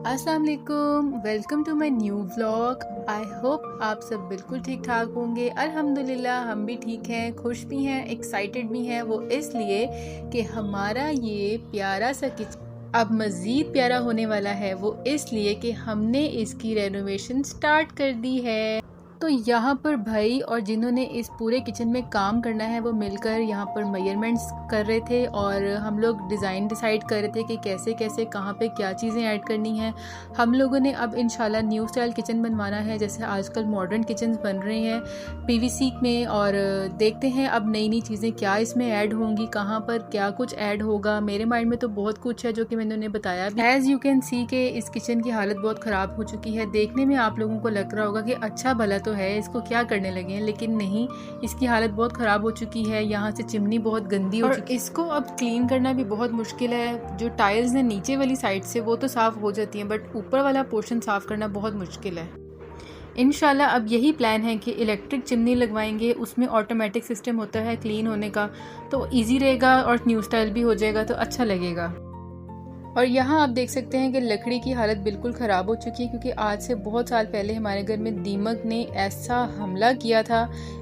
अस्सलाम वालेकुम, welcome to my new vlog. I hope आप सब बिल्कुल ठीक ठाक होंगे। अल्हम्दुलिल्लाह हम भी ठीक हैं, खुश भी हैं, एक्साइटेड भी हैं। वो इसलिए कि हमारा ये प्यारा सा किचन अब मज़ीद प्यारा होने वाला है। वो इसलिए कि हमने इसकी रेनोवेशन स्टार्ट कर दी है। तो यहाँ पर भाई और जिन्होंने इस पूरे किचन में काम करना है वो मिलकर यहाँ पर मेजरमेंट्स कर रहे थे और हम लोग डिज़ाइन डिसाइड कर रहे थे कि कैसे कैसे कहाँ पे क्या चीज़ें ऐड करनी हैं। हम लोगों ने अब इंशाल्लाह न्यू स्टाइल किचन बनवाना है, जैसे आजकल मॉडर्न किचन बन रहे हैं पीवीसी में। और देखते हैं अब नई नई चीज़ें क्या इसमें ऐड होंगी, कहाँ पर क्या कुछ ऐड होगा। मेरे माइंड में तो बहुत कुछ है जो कि मैंने उन्हें बताया भी। एज़ यू कैन सी कि इस किचन की हालत बहुत ख़राब हो चुकी है। देखने में आप लोगों को लग रहा होगा कि अच्छा भला तो है, इसको क्या करने लगे हैं, लेकिन नहीं, इसकी हालत बहुत ख़राब हो चुकी है। यहाँ से चिमनी बहुत गंदी हो चुकी है। इसको अब क्लीन करना भी बहुत मुश्किल है। जो टाइल्स हैं नीचे वाली साइड से वो तो साफ़ हो जाती हैं, बट ऊपर वाला पोर्शन साफ़ करना बहुत मुश्किल है। इंशाल्लाह अब यही प्लान है कि इलेक्ट्रिक चिमनी लगवाएंगे, उसमें ऑटोमेटिक सिस्टम होता है क्लीन होने का, तो ईजी रहेगा और न्यू स्टाइल भी हो जाएगा, तो अच्छा लगेगा। और यहाँ आप देख सकते हैं कि लकड़ी की हालत बिल्कुल ख़राब हो चुकी है, क्योंकि आज से बहुत साल पहले हमारे घर में दीमक ने ऐसा हमला किया था।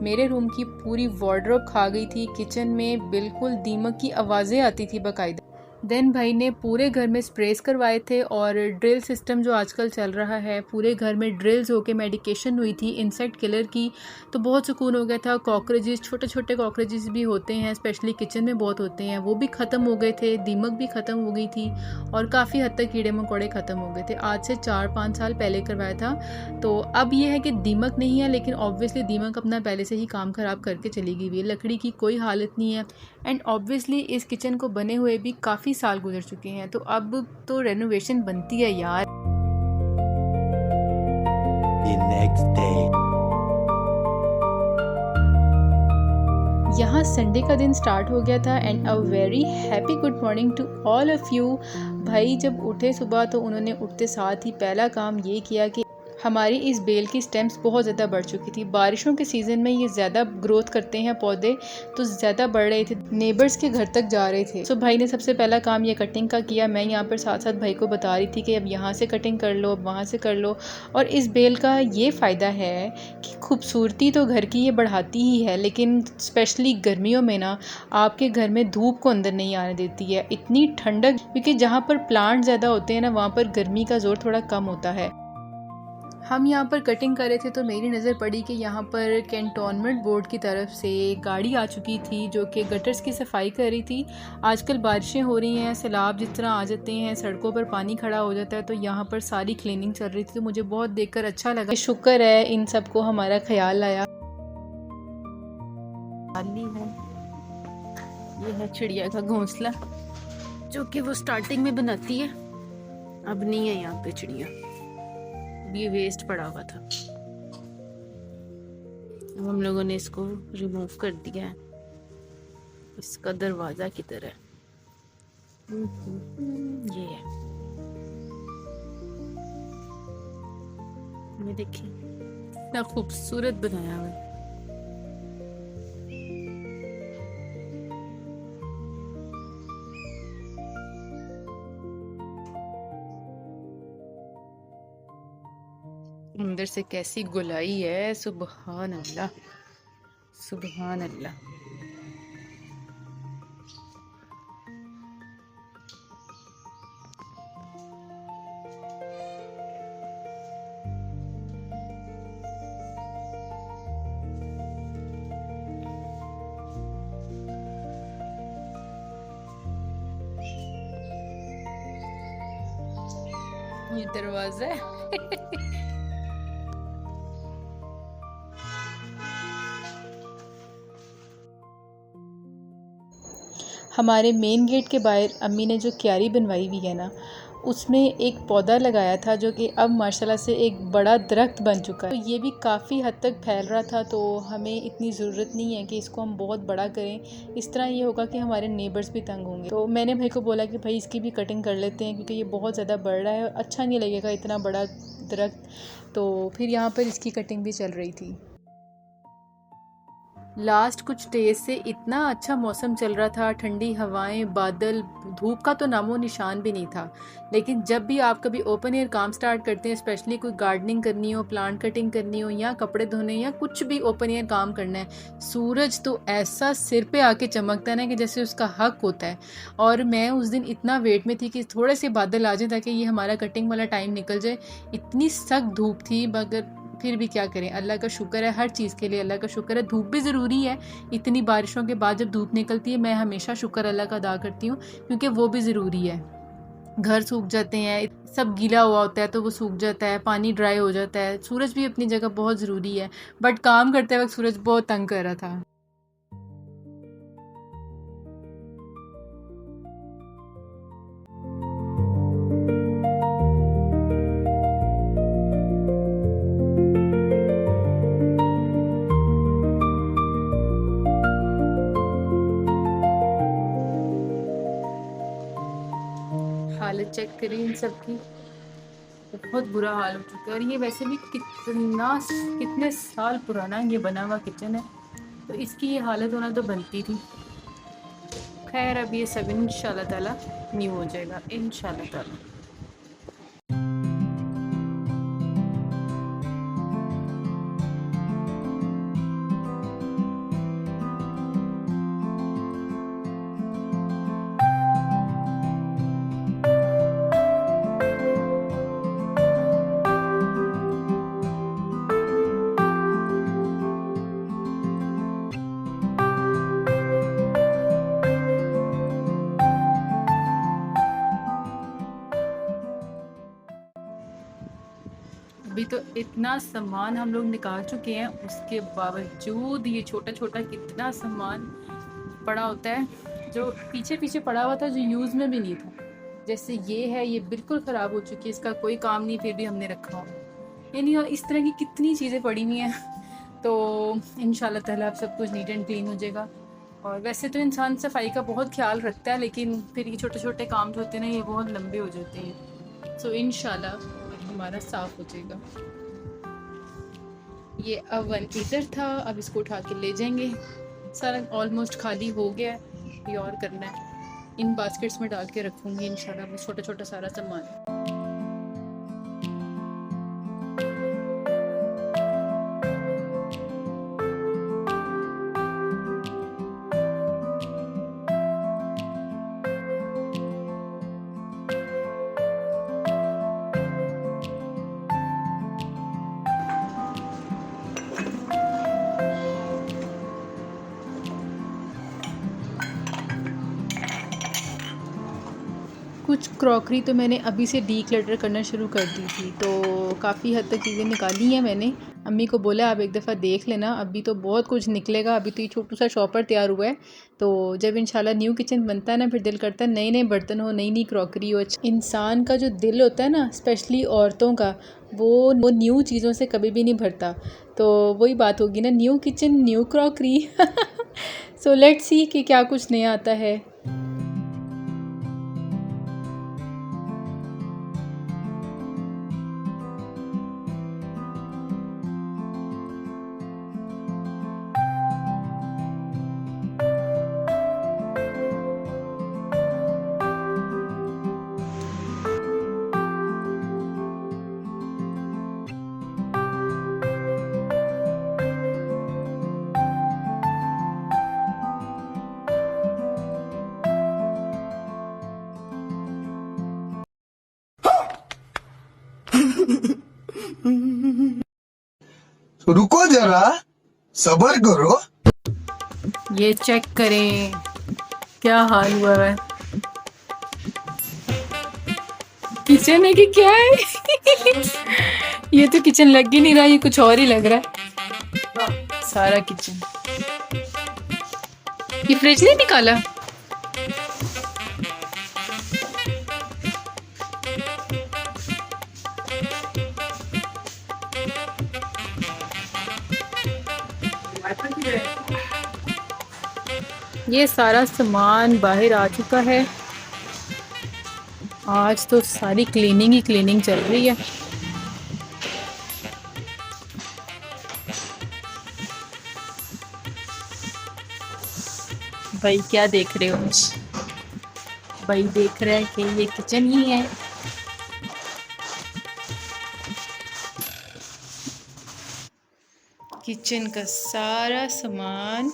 मेरे रूम की पूरी वार्डरोब खा गई थी। किचन में बिल्कुल दीमक की आवाज़ें आती थी बाकायदा। देन भाई ने पूरे घर में स्प्रेस करवाए थे और ड्रिल सिस्टम जो आजकल चल रहा है, पूरे घर में ड्रिल्स होके मेडिकेशन हुई थी इंसेक्ट किलर की, तो बहुत सुकून हो गया था। कॉकरोचेस, छोटे छोटे कॉकरोचेस भी होते हैं, स्पेशली किचन में बहुत होते हैं, वो भी ख़त्म हो गए थे। दीमक भी ख़त्म हो गई थी और काफ़ी हद तक कीड़े मकोड़े ख़त्म हो गए थे। आज से 4-5 साल पहले करवाया था। तो अब ये है कि दीमक नहीं है, लेकिन ऑब्वियसली दीमक अपना पहले से ही काम ख़राब करके चली गई हुई है। लकड़ी की कोई हालत नहीं है। एंड ऑब्वियसली इस किचन को बने हुए भी काफ़ी साल गुजर चुके हैं, तो अब तो रेनोवेशन बनती है यार। The next day. यहाँ संडे का दिन स्टार्ट हो गया था and a very happy good morning to all of you. भाई जब उठे सुबह तो उन्होंने उठते साथ ही पहला काम ये किया कि हमारी इस बेल की स्टेम्स बहुत ज़्यादा बढ़ चुकी थी। बारिशों के सीज़न में ये ज़्यादा ग्रोथ करते हैं पौधे, तो ज़्यादा बढ़ रहे थे, नेबर्स के घर तक जा रहे थे। सो भाई ने सबसे पहला काम ये कटिंग का किया। मैं यहाँ पर साथ साथ भाई को बता रही थी कि अब यहाँ से कटिंग कर लो, अब वहाँ से कर लो। और इस बेल का ये फ़ायदा है कि खूबसूरती तो घर की ये बढ़ाती ही है, लेकिन स्पेशली गर्मियों में ना आपके घर में धूप को अंदर नहीं आने देती है, इतनी ठंडक, क्योंकि जहाँ पर प्लांट ज़्यादा होते हैं ना वहाँ पर गर्मी का ज़ोर थोड़ा कम होता है। हम यहाँ पर कटिंग कर रहे थे तो मेरी नज़र पड़ी कि यहाँ पर कैंटोनमेंट बोर्ड की तरफ से गाड़ी आ चुकी थी जो कि गटर्स की सफाई कर रही थी। आजकल बारिशें हो रही हैं, सैलाब जिस तरह आ जाते हैं, सड़कों पर पानी खड़ा हो जाता है, तो यहाँ पर सारी क्लीनिंग चल रही थी। तो मुझे बहुत देखकर अच्छा लगा। शुक्र है इन सबको हमारा ख्याल आया। ये है चिड़िया का घोंसला जो कि वो स्टार्टिंग में बनाती है, अब नहीं है यहाँ पे चिड़िया, ये वेस्ट पड़ा हुआ था। अब हम लोगों ने इसको रिमूव कर दिया है। इसका दरवाजा किधर है? ये है, ये देखिए इतना खूबसूरत बनाया हुआ है। अंदर से कैसी गुलाई है, सुबहान अल्लाह, सुबहान अल्लाह। ये दरवाजा है। हमारे मेन गेट के बाहर अम्मी ने जो क्यारी बनवाई हुई है ना, उसमें एक पौधा लगाया था जो कि अब माशाल्लाह से एक बड़ा दरख्त बन चुका है। तो ये भी काफ़ी हद तक फैल रहा था, तो हमें इतनी ज़रूरत नहीं है कि इसको हम बहुत बड़ा करें। इस तरह ये होगा कि हमारे नेबर्स भी तंग होंगे। तो मैंने भाई को बोला कि भाई इसकी भी कटिंग कर लेते हैं, क्योंकि ये बहुत ज़्यादा बढ़ रहा है, अच्छा नहीं लगेगा इतना बड़ा दरख्त। तो फिर यहाँ पर इसकी कटिंग भी चल रही थी। लास्ट कुछ डेज से इतना अच्छा मौसम चल रहा था, ठंडी हवाएं, बादल, धूप का तो नामो निशान भी नहीं था। लेकिन जब भी आप कभी ओपन एयर काम स्टार्ट करते हैं, स्पेशली कोई गार्डनिंग करनी हो, प्लांट कटिंग करनी हो या कपड़े धोने या कुछ भी ओपन एयर काम करना है, सूरज तो ऐसा सिर पे आके चमकता है ना कि जैसे उसका हक होता है। और मैं उस दिन इतना वेट में थी कि थोड़े से बादल आ जाए ताकि ये हमारा कटिंग वाला टाइम निकल जाए। इतनी सख्त धूप थी, मगर फिर भी क्या करें, अल्लाह का शुक्र है, हर चीज़ के लिए अल्लाह का शुक्र है। धूप भी ज़रूरी है, इतनी बारिशों के बाद जब धूप निकलती है मैं हमेशा शुक्र अल्लाह का अदा करती हूँ, क्योंकि वो भी ज़रूरी है। घर सूख जाते हैं, सब गीला हुआ होता है तो वो सूख जाता है, पानी ड्राई हो जाता है। सूरज भी अपनी जगह बहुत ज़रूरी है, बट काम करते वक्त सूरज बहुत तंग कर रहा था। हालत चेक करें इन सब की, बहुत बुरा हाल हो चुका है। और ये वैसे भी कितने साल पुराना ये बना हुआ किचन है, तो इसकी ये हालत होना तो बनती थी। खैर अब ये सब इंशाल्लाह ताला न्यू हो जाएगा, इंशाल्लाह ताला। अभी तो इतना सामान हम लोग निकाल चुके हैं, उसके बावजूद ये छोटा छोटा कितना सामान पड़ा होता है जो पीछे पीछे पड़ा हुआ था, जो यूज़ में भी नहीं था। जैसे ये है, ये बिल्कुल ख़राब हो चुकी है, इसका कोई काम नहीं, फिर भी हमने रखा हुआ। यानी और इस तरह की कितनी चीज़ें पड़ी हुई हैं। तो इंशाल्लाह ताला अब सब कुछ नीट एंड क्लीन हो जाएगा। और वैसे तो इंसान सफाई का बहुत ख्याल रखता है, लेकिन फिर ये छोटे छोटे काम जो होते हैं ना, ये बहुत लंबे हो जाते हैं। सो इंशाल्लाह हमारा साफ़ हो जाएगा। ये अवन इधर था, अब इसको उठा के ले जाएंगे। सारा ऑलमोस्ट खाली हो गया है, ये और करना है। इन बास्केट्स में डाल के रखूँगी इंशाल्लाह, बस छोटा छोटा सारा सामान। कुछ क्रॉकरी तो मैंने अभी से डीक्लटर करना शुरू कर दी थी, तो काफ़ी हद तक चीज़ें निकाली हैं मैंने। अम्मी को बोला आप एक दफ़ा देख लेना, अभी तो बहुत कुछ निकलेगा। अभी तो ये छोटू सा शॉपर तैयार हुआ है, तो जब इंशाल्लाह न्यू किचन बनता है ना, फिर दिल करता है नए नए बर्तन हो, नई नई क्रॉकरी हो। इंसान का जो दिल होता है ना, स्पेशली औरतों का, वो न्यू चीज़ों से कभी भी नहीं भरता। तो वही बात होगी ना, new kitchen new crockery. So let's see कि क्या कुछ नया आता है। रुको जरा, सब्र करो। ये चेक करें क्या हाल हुआ है। किचन है कि क्या है? ये तो किचन लग ही नहीं रहा, ये कुछ और ही लग रहा है सारा किचन। ये फ्रिज नहीं निकाला? ये सारा सामान बाहर आ चुका है। आज तो सारी क्लीनिंग ही क्लीनिंग चल रही है। भाई क्या देख रहे हो? भाई देख रहा है कि ये किचन ही है। किचन का सारा सामान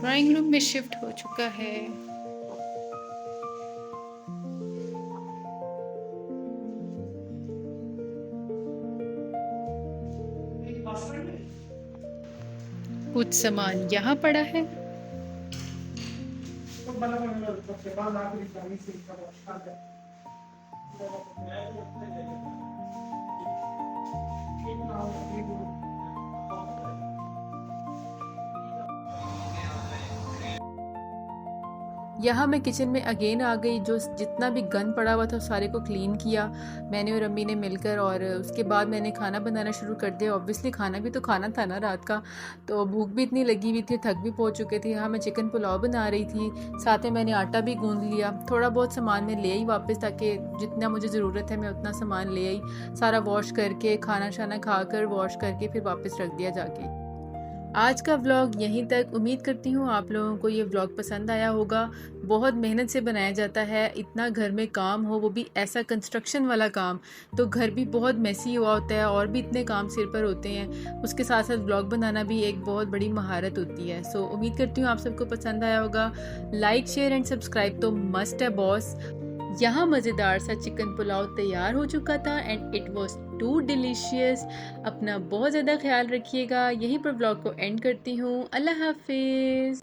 ड्राइंग रूम में शिफ्ट हो चुका है। कुछ सामान यहाँ पड़ा है। यहाँ मैं किचन में अगेन आ गई। जो जितना भी गंद पड़ा हुआ था सारे को क्लीन किया मैंने और अम्मी ने मिलकर, और उसके बाद मैंने खाना बनाना शुरू कर दिया। ऑब्वियसली खाना भी तो खाना था ना रात का, तो भूख भी इतनी लगी हुई थी, थक भी पहुँच चुके थे। यहाँ मैं चिकन पुलाव बना रही थी, साथ में मैंने आटा भी गूँध लिया। थोड़ा बहुत सामान मैं ले आई वापस, ताकि जितना मुझे ज़रूरत है मैं उतना सामान ले आई। सारा वॉश करके खाना शाना खाकर वॉश करके फिर वापस रख दिया जाके। आज का व्लॉग यहीं तक। उम्मीद करती हूँ आप लोगों को ये व्लॉग पसंद आया होगा। बहुत मेहनत से बनाया जाता है, इतना घर में काम हो, वो भी ऐसा कंस्ट्रक्शन वाला काम, तो घर भी बहुत मेसी हुआ होता है और भी इतने काम सिर पर होते हैं। उसके साथ साथ व्लॉग बनाना भी एक बहुत बड़ी महारत होती है। सो उम्मीद करती हूँ आप सबको पसंद आया होगा। लाइक शेयर एंड सब्सक्राइब तो मस्ट है बॉस। यहाँ मज़ेदार सा चिकन पुलाव तैयार हो चुका था and it was too delicious. अपना बहुत ज़्यादा ख्याल रखिएगा। यहीं पर ब्लॉग को एंड करती हूँ। अल्लाह हाफिज़।